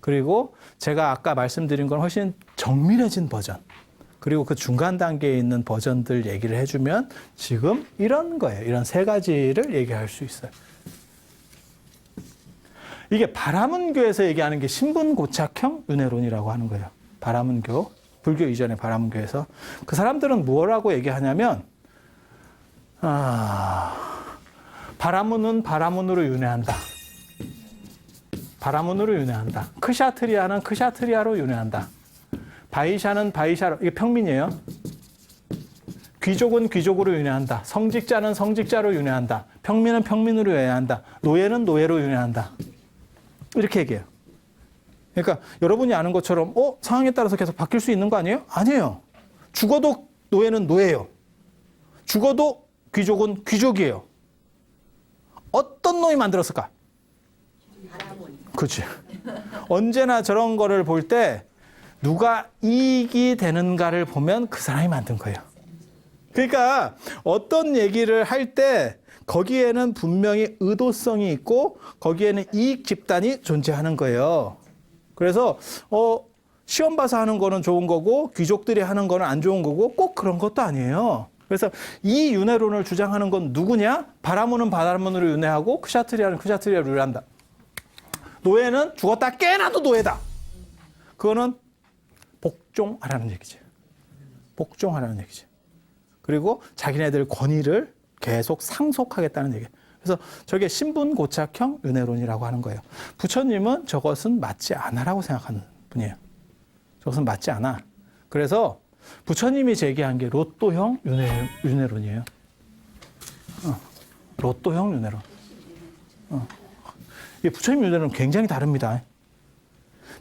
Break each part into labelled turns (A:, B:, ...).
A: 그리고 제가 아까 말씀드린 건 훨씬 정밀해진 버전. 그리고 그 중간 단계에 있는 버전들 얘기를 해주면 지금 이런 거예요. 이런 세 가지를 얘기할 수 있어요. 이게 바라문교에서 얘기하는 게 신분고착형 윤회론이라고 하는 거예요. 바라문교, 불교 이전의 바라문교에서. 그 사람들은 뭐라고 얘기하냐면 바라문은 바라문으로 윤회한다. 바라문으로 윤회한다. 크샤트리아는 크샤트리아로 윤회한다. 바이샤는 바이샤로, 이게 평민이에요. 귀족은 귀족으로 윤회한다. 성직자는 성직자로 윤회한다. 평민은 평민으로 윤회한다. 노예는 노예로 윤회한다. 이렇게 얘기해요. 그러니까 여러분이 아는 것처럼 상황에 따라서 계속 바뀔 수 있는 거 아니에요? 아니에요. 죽어도 노예는 노예예요. 죽어도 귀족은 귀족이에요. 어떤 놈이 만들었을까? 그렇지. 언제나 저런 거를 볼 때 누가 이익이 되는가를 보면 그 사람이 만든 거예요. 그러니까 어떤 얘기를 할 때 거기에는 분명히 의도성이 있고 거기에는 이익 집단이 존재하는 거예요. 그래서 시험 봐서 하는 거는 좋은 거고 귀족들이 하는 거는 안 좋은 거고 꼭 그런 것도 아니에요. 그래서 이 윤회론을 주장하는 건 누구냐? 바라문은 바라문으로 윤회하고 크샤트리아는 크샤트리아로 윤회한다. 노예는 죽었다 깨나도 노예다. 그거는 복종하라는 얘기지. 복종하라는 얘기지. 그리고 자기네들 권위를 계속 상속하겠다는 얘기예요. 그래서 저게 신분고착형 윤회론이라고 하는 거예요. 부처님은 저것은 맞지 않아라고 생각하는 분이에요. 저것은 맞지 않아. 그래서 부처님이 제기한 게 로또형 윤회론이에요. 로또형 윤회론. 이 부처님 윤회론은 굉장히 다릅니다.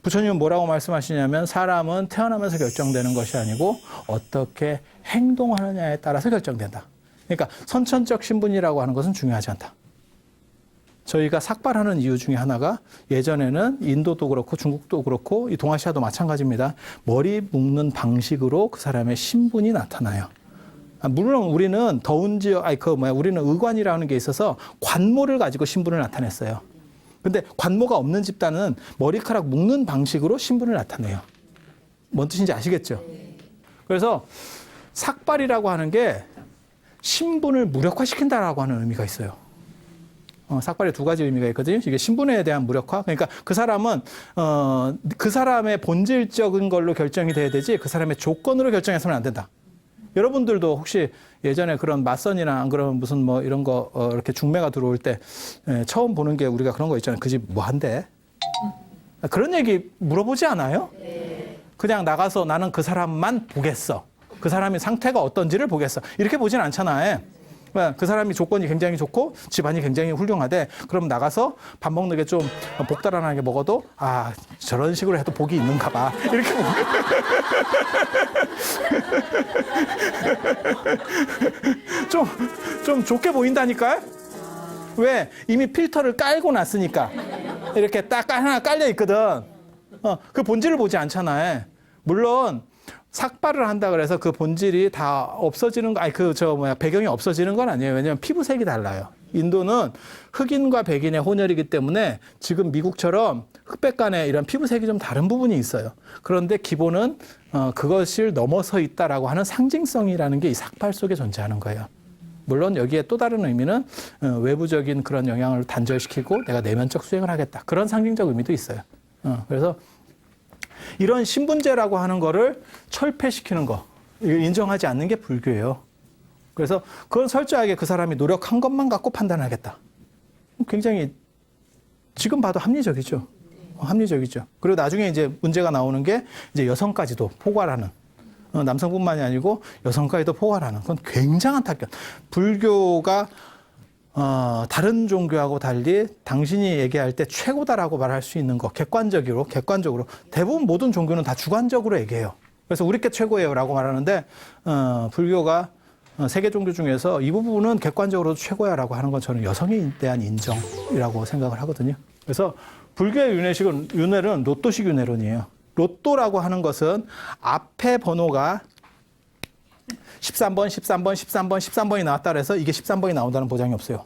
A: 부처님은 뭐라고 말씀하시냐면 사람은 태어나면서 결정되는 것이 아니고 어떻게 행동하느냐에 따라서 결정된다. 그러니까 선천적 신분이라고 하는 것은 중요하지 않다. 저희가 삭발하는 이유 중에 하나가 예전에는 인도도 그렇고 중국도 그렇고 이 동아시아도 마찬가지입니다. 머리 묶는 방식으로 그 사람의 신분이 나타나요. 물론 우리는 더운 지역, 우리는 의관이라는 게 있어서 관모를 가지고 신분을 나타냈어요. 근데 관모가 없는 집단은 머리카락 묶는 방식으로 신분을 나타내요. 뭔 뜻인지 아시겠죠? 그래서 삭발이라고 하는 게 신분을 무력화시킨다라고 하는 의미가 있어요. 삭발에 두 가지 의미가 있거든요. 이게 신분에 대한 무력화. 그러니까 그 사람은 그 사람의 본질적인 걸로 결정이 돼야 되지 그 사람의 조건으로 결정해서는 안 된다. 여러분들도 혹시 예전에 그런 맞선이나 안 그러면 무슨 뭐 이런 거 이렇게 중매가 들어올 때 처음 보는 게 우리가 그런 거 있잖아요. 그 집 뭐 한대? 그런 얘기 물어보지 않아요? 그냥 나가서 나는 그 사람만 보겠어. 그 사람의 상태가 어떤지를 보겠어. 이렇게 보진 않잖아요. 그 사람이 조건이 굉장히 좋고 집안이 굉장히 훌륭하대. 그럼 나가서 밥 먹는 게 좀 복달아나게 먹어도 저런 식으로 해도 복이 있는가 봐. 이렇게 보고. 좀 좋게 보인다니까요? 왜? 이미 필터를 깔고 났으니까. 이렇게 딱 하나 깔려 있거든. 그 본질을 보지 않잖아요. 물론 삭발을 한다 그래서 그 본질이 다 없어지는 거, 배경이 없어지는 건 아니에요. 왜냐하면 피부색이 달라요. 인도는 흑인과 백인의 혼혈이기 때문에 지금 미국처럼 흑백 간의 이런 피부색이 좀 다른 부분이 있어요. 그런데 기본은 그것을 넘어서 있다라고 하는 상징성이라는 게 이 삭발 속에 존재하는 거예요. 물론 여기에 또 다른 의미는 외부적인 그런 영향을 단절시키고 내가 내면적 수행을 하겠다. 그런 상징적 의미도 있어요. 그래서 이런 신분제라고 하는 거를 철폐시키는 거, 이걸 인정하지 않는 게 불교예요. 그래서 그건 철저하게 그 사람이 노력한 것만 갖고 판단하겠다. 굉장히 지금 봐도 합리적이죠. 합리적이죠. 그리고 나중에 이제 문제가 나오는 게 이제 여성까지도 포괄하는, 남성뿐만이 아니고 여성까지도 포괄하는 그건 굉장한 타격. 불교가 다른 종교하고 달리 당신이 얘기할 때 최고다라고 말할 수 있는 거 객관적으로 대부분 모든 종교는 다 주관적으로 얘기해요. 그래서 우리 게 최고예요라고 말하는데 불교가 세계 종교 중에서 이 부분은 객관적으로도 최고야라고 하는 건 저는 여성에 대한 인정이라고 생각을 하거든요. 그래서 불교의 윤회는 로또식 윤회론이에요. 로또라고 하는 것은 앞에 번호가 13번, 13번, 13번, 13번이 나왔다 그래서 이게 13번이 나온다는 보장이 없어요.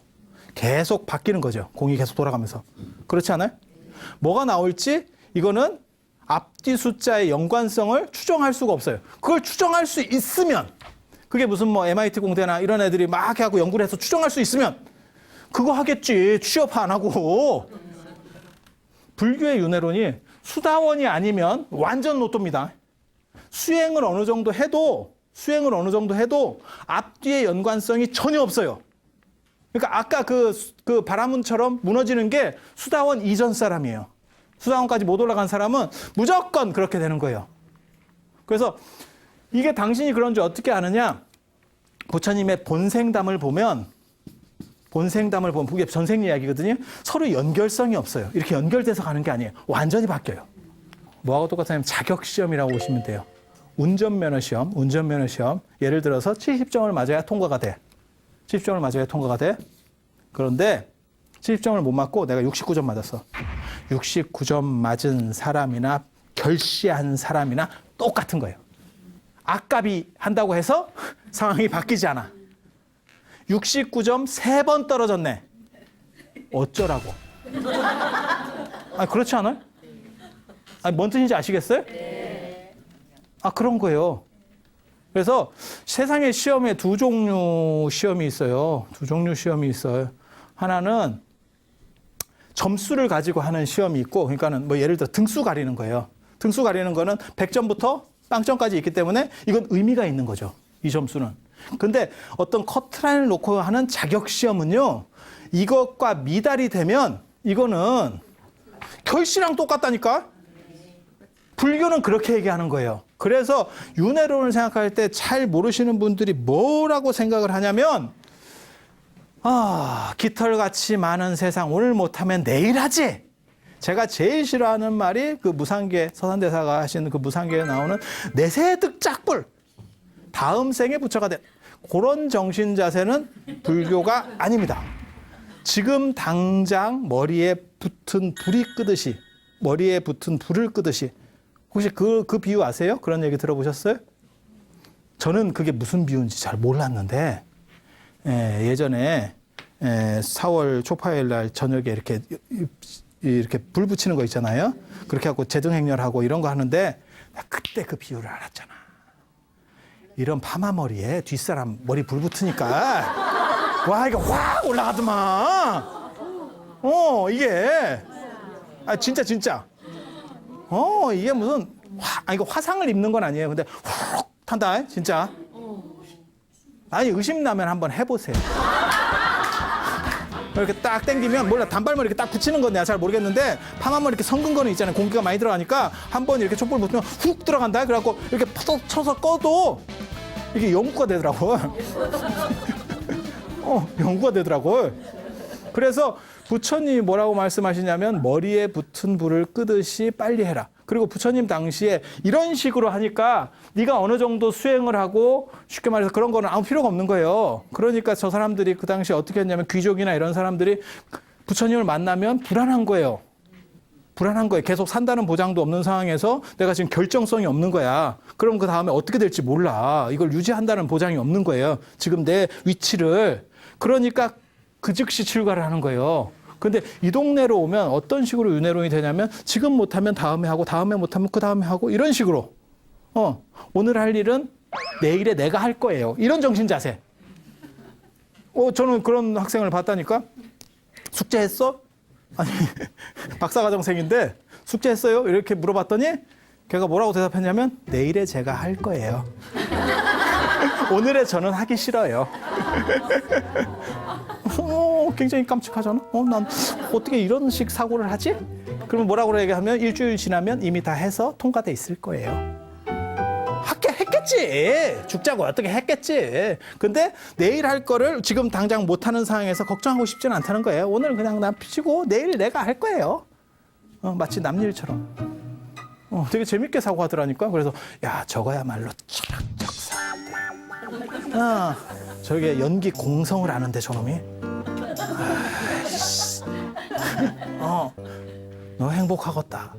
A: 계속 바뀌는 거죠. 공이 계속 돌아가면서. 그렇지 않아요? 뭐가 나올지 이거는 앞뒤 숫자의 연관성을 추정할 수가 없어요. 그걸 추정할 수 있으면, 그게 무슨 뭐 MIT 공대나 이런 애들이 막 하고 연구를 해서 추정할 수 있으면 그거 하겠지. 취업 안 하고. 불교의 윤회론이 수다원이 아니면 완전 로또입니다. 수행을 어느 정도 해도 앞뒤의 연관성이 전혀 없어요. 그러니까 아까 그 바라문처럼 무너지는 게 수다원 이전 사람이에요. 수다원까지 못 올라간 사람은 무조건 그렇게 되는 거예요. 그래서 이게 당신이 그런지 어떻게 아느냐? 부처님의 본생담을 보면 그게 전생 이야기거든요. 서로 연결성이 없어요. 이렇게 연결돼서 가는 게 아니에요. 완전히 바뀌어요. 뭐하고 똑같냐면 자격시험이라고 보시면 돼요. 운전면허 시험. 예를 들어서 70점을 맞아야 통과가 돼. 70점을 맞아야 통과가 돼. 그런데 70점을 못 맞고 내가 69점 맞았어. 69점 맞은 사람이나 결시한 사람이나 똑같은 거예요. 악값이 한다고 해서 상황이 바뀌지 않아. 69점 3번 떨어졌네. 어쩌라고. 그렇지 않아요? 뭔 뜻인지 아시겠어요? 그런 거예요. 그래서 세상의 시험에 두 종류 시험이 있어요. 하나는 점수를 가지고 하는 시험이 있고, 그러니까는 뭐 예를 들어 등수 가리는 거예요. 등수 가리는 거는 100점부터 빵점까지 있기 때문에 이건 의미가 있는 거죠. 이 점수는. 근데 어떤 커트라인을 놓고 하는 자격 시험은요, 이것과 미달이 되면 이거는 결시랑 똑같다니까? 불교는 그렇게 얘기하는 거예요. 그래서 윤회론을 생각할 때 잘 모르시는 분들이 뭐라고 생각을 하냐면, 깃털같이 많은 세상 오늘 못하면 내일 하지. 제가 제일 싫어하는 말이 그 무상계, 서산대사가 하신 그 무상계에 나오는 내세득작불. 다음 생에 부처가 된 그런 정신 자세는 불교가 아닙니다. 지금 당장 머리에 붙은 불을 끄듯이. 혹시 그 비유 아세요? 그런 얘기 들어보셨어요? 저는 그게 무슨 비유인지 잘 몰랐는데, 예전에 4월 초파일 날 저녁에 이렇게 불 붙이는 거 있잖아요. 그렇게 하고 제등행렬하고 이런 거 하는데 그때 그 비유를 알았잖아. 이런 파마머리에 뒷사람 머리 불 붙으니까 이게 확 올라가더만. 이게 진짜. 이게 무슨 이거 화상을 입는 건 아니에요. 근데 훅 탄다, 진짜. 의심나면 한번 해보세요. 이렇게 딱 당기면 몰라, 단발머리 이렇게 딱 붙이는 건 내가 잘 모르겠는데 파마머리 이렇게 성근 거는 있잖아요. 공기가 많이 들어가니까 한번 이렇게 촛불 붙으면 훅 들어간다. 그래갖고 이렇게 팍 쳐서 꺼도 이게 연구가 되더라고. 연구가 되더라고. 그래서 부처님이 뭐라고 말씀하시냐면 머리에 붙은 불을 끄듯이 빨리 해라. 그리고 부처님 당시에 이런 식으로 하니까 네가 어느 정도 수행을 하고 쉽게 말해서 그런 거는 아무 필요가 없는 거예요. 그러니까 저 사람들이 그 당시에 어떻게 했냐면 귀족이나 이런 사람들이 부처님을 만나면 불안한 거예요. 계속 산다는 보장도 없는 상황에서 내가 지금 결정성이 없는 거야. 그럼 그 다음에 어떻게 될지 몰라. 이걸 유지한다는 보장이 없는 거예요. 지금 내 위치를. 그러니까 그 즉시 출가를 하는 거예요. 근데 이 동네로 오면 어떤 식으로 윤회론이 되냐면 지금 못하면 다음에 하고 다음에 못하면 그 다음에 하고 이런 식으로 오늘 할 일은 내일에 내가 할 거예요. 이런 정신 자세. 저는 그런 학생을 봤다니까. 숙제했어? 아니 박사과정생인데 숙제했어요? 이렇게 물어봤더니 걔가 뭐라고 대답했냐면 내일에 제가 할 거예요. 오늘에 저는 하기 싫어요. 굉장히 깜찍하잖아. 난 어떻게 이런 식 사고를 하지? 그러면 뭐라고 얘기하면 일주일 지나면 이미 다 해서 통과돼 있을 거예요. 했겠지. 죽자고 어떻게 했겠지. 근데 내일 할 거를 지금 당장 못하는 상황에서 걱정하고 싶지는 않다는 거예요. 오늘 그냥 난 피치고 내일 내가 할 거예요. 마치 남일처럼. 되게 재밌게 사고하더라니까. 그래서 야 저거야말로 철학적 사고인데. 저게 연기 공성을 아는데 저놈이. 너 행복하겠다.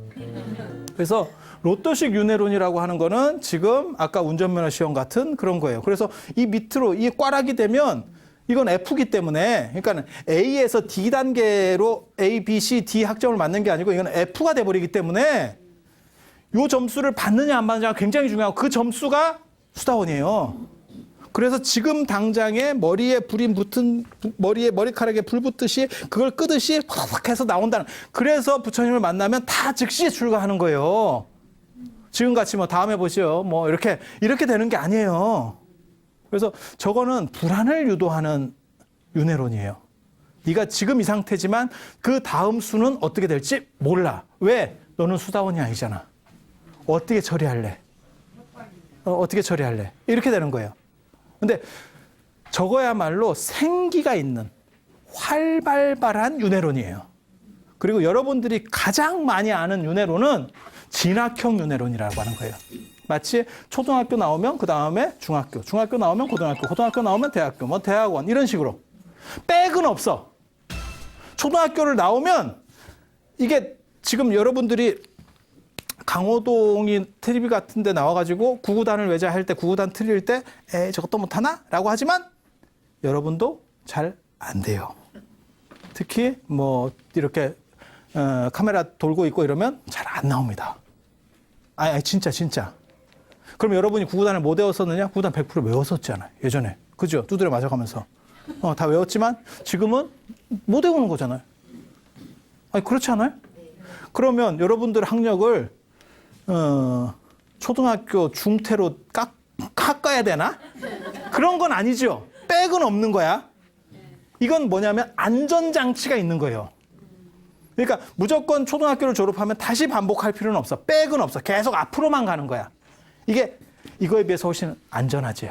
A: 그래서 로또식 윤회론이라고 하는 거는 지금 아까 운전면허 시험 같은 그런 거예요. 그래서 이 밑으로 이 꽈락이 되면 이건 F기 때문에, 그러니까 A에서 D 단계로 A, B, C, D 학점을 맞는 게 아니고 이건 F가 돼버리기 때문에 요 점수를 받느냐 안 받느냐가 굉장히 중요하고 그 점수가 수다원이에요. 그래서 지금 당장에 머리에 불이 붙은, 머리카락에 불 붙듯이 그걸 끄듯이 팍 해서 나온다는. 그래서 부처님을 만나면 다 즉시 출가하는 거예요. 지금같이 뭐 다음에 보시오. 뭐 이렇게 되는 게 아니에요. 그래서 저거는 불안을 유도하는 윤회론이에요. 네가 지금 이 상태지만 그 다음 수는 어떻게 될지 몰라. 왜? 너는 수다원이 아니잖아. 어떻게 처리할래? 어떻게 처리할래? 이렇게 되는 거예요. 근데 저거야말로 생기가 있는 활발발한 윤회론이에요. 그리고 여러분들이 가장 많이 아는 윤회론은 진학형 윤회론이라고 하는 거예요. 마치 초등학교 나오면 그 다음에 중학교, 중학교 나오면 고등학교, 고등학교 나오면 대학교, 뭐 대학원 이런 식으로 백은 없어. 초등학교를 나오면 이게 지금 여러분들이 강호동이 TV 같은 데 나와가지고 구구단을 외자할 때 구구단 틀릴 때 에이 저것도 못하나? 라고 하지만 여러분도 잘 안 돼요. 특히 뭐 이렇게 카메라 돌고 있고 이러면 잘 안 나옵니다. 아니 진짜. 그럼 여러분이 구구단을 못 외웠었느냐? 구구단 100% 외웠었잖아요. 예전에. 그죠? 두드려 맞아가면서. 다 외웠지만 지금은 못 외우는 거잖아요. 아니 그렇지 않아요? 그러면 여러분들 학력을 초등학교 중퇴로 깎아야 되나? 그런 건 아니죠. 백은 없는 거야. 이건 뭐냐면 안전장치가 있는 거예요. 그러니까 무조건 초등학교를 졸업하면 다시 반복할 필요는 없어. 백은 없어. 계속 앞으로만 가는 거야. 이게 이거에 비해서 훨씬 안전하지.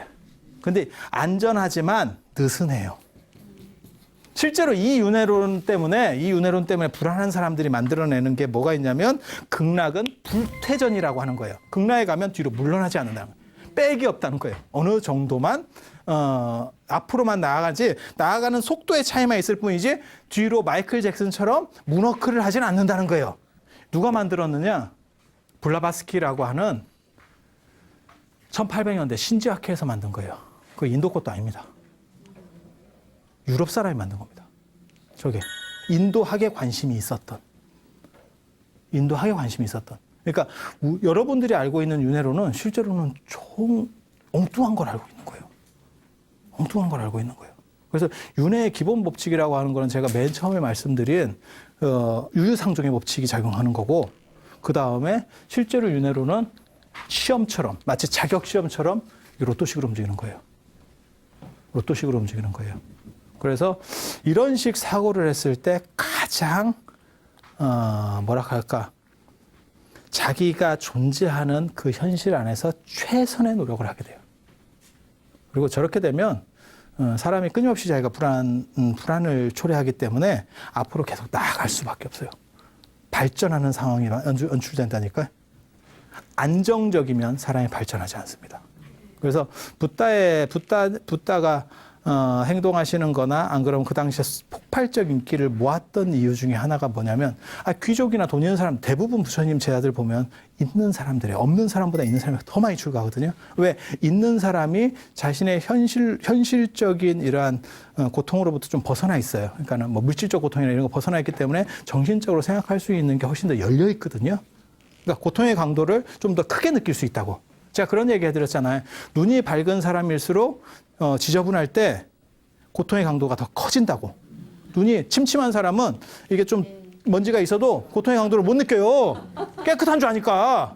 A: 근데 안전하지만 느슨해요. 실제로 이 윤회론 때문에 불안한 사람들이 만들어내는 게 뭐가 있냐면 극락은 불퇴전이라고 하는 거예요. 극락에 가면 뒤로 물러나지 않는다는 거예요. 백이 없다는 거예요. 어느 정도만 앞으로만 나아가는 속도의 차이만 있을 뿐이지 뒤로 마이클 잭슨처럼 문워크를 하진 않는다는 거예요. 누가 만들었느냐? 블라바스키라고 하는 1800년대 신지학회에서 만든 거예요. 그거 인도 것도 아닙니다. 유럽 사람이 만든 겁니다. 저게 인도학에 관심이 있었던. 그러니까 여러분들이 알고 있는 윤회론은 실제로는 좀 엉뚱한 걸 알고 있는 거예요. 그래서 윤회의 기본 법칙이라고 하는 거는 제가 맨 처음에 말씀드린 유유상종의 법칙이 작용하는 거고, 그 다음에 실제로 윤회론은 시험처럼, 마치 자격 시험처럼 로또식으로 움직이는 거예요. 그래서 이런 식 사고를 했을 때 가장 자기가 존재하는 그 현실 안에서 최선의 노력을 하게 돼요. 그리고 저렇게 되면 사람이 끊임없이 자기가 불안을 초래하기 때문에 앞으로 계속 나아갈 수밖에 없어요. 발전하는 상황이 연출된다니까요. 안정적이면 사람이 발전하지 않습니다. 그래서 붓다가 행동하시는 거나 안 그러면 그 당시에 폭발적 인기를 모았던 이유 중에 하나가 뭐냐면, 귀족이나 돈 있는 사람 대부분 부처님 제자들 보면 있는 사람들이 없는 사람보다 있는 사람이 더 많이 출가하거든요. 왜? 있는 사람이 자신의 현실적인 이러한 고통으로부터 좀 벗어나 있어요. 그러니까 뭐 물질적 고통이나 이런 거 벗어나 있기 때문에 정신적으로 생각할 수 있는 게 훨씬 더 열려 있거든요. 그러니까 고통의 강도를 좀 더 크게 느낄 수 있다고. 제가 그런 얘기 해드렸잖아요. 눈이 밝은 사람일수록 지저분할 때 고통의 강도가 더 커진다고. 눈이 침침한 사람은 이게 좀 먼지가 있어도 고통의 강도를 못 느껴요. 깨끗한 줄 아니까.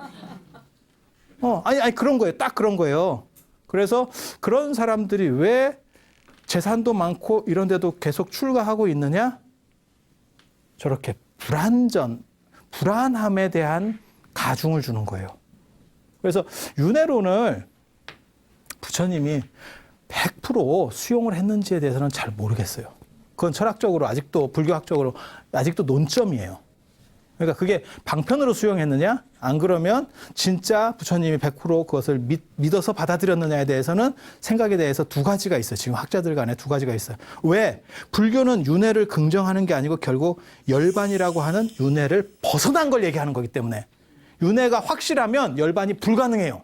A: 아니 그런 거예요. 딱 그런 거예요. 그래서 그런 사람들이 왜 재산도 많고 이런데도 계속 출가하고 있느냐? 저렇게 불안함에 대한 가중을 주는 거예요. 그래서 윤회론을 부처님이 100% 수용을 했는지에 대해서는 잘 모르겠어요. 그건 철학적으로 아직도 불교학적으로 아직도 논점이에요. 그러니까 그게 방편으로 수용했느냐? 안 그러면 진짜 부처님이 100% 그것을 믿어서 받아들였느냐에 대해서는 생각에 대해서 두 가지가 있어요. 지금 학자들 간에 두 가지가 있어요. 왜? 불교는 윤회를 긍정하는 게 아니고 결국 열반이라고 하는 윤회를 벗어난 걸 얘기하는 거기 때문에 윤회가 확실하면 열반이 불가능해요.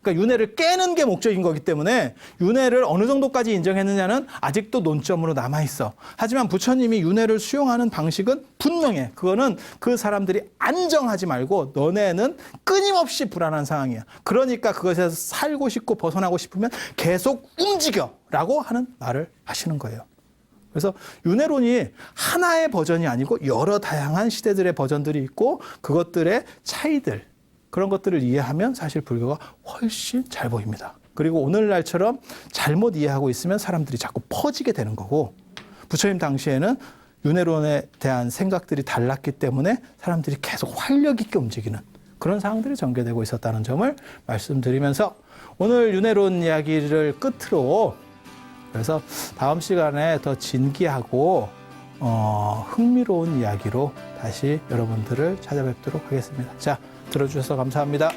A: 그러니까 윤회를 깨는 게 목적인 거기 때문에 윤회를 어느 정도까지 인정했느냐는 아직도 논점으로 남아있어. 하지만 부처님이 윤회를 수용하는 방식은 분명해. 그거는 그 사람들이 안정하지 말고 너네는 끊임없이 불안한 상황이야. 그러니까 그것에서 살고 싶고 벗어나고 싶으면 계속 움직여라고 하는 말을 하시는 거예요. 그래서 윤회론이 하나의 버전이 아니고 여러 다양한 시대들의 버전들이 있고 그것들의 차이들, 그런 것들을 이해하면 사실 불교가 훨씬 잘 보입니다. 그리고 오늘날처럼 잘못 이해하고 있으면 사람들이 자꾸 퍼지게 되는 거고, 부처님 당시에는 윤회론에 대한 생각들이 달랐기 때문에 사람들이 계속 활력 있게 움직이는 그런 상황들이 전개되고 있었다는 점을 말씀드리면서 오늘 윤회론 이야기를 끝으로, 그래서 다음 시간에 더 진기하고 흥미로운 이야기로 다시 여러분들을 찾아뵙도록 하겠습니다. 자, 들어주셔서 감사합니다.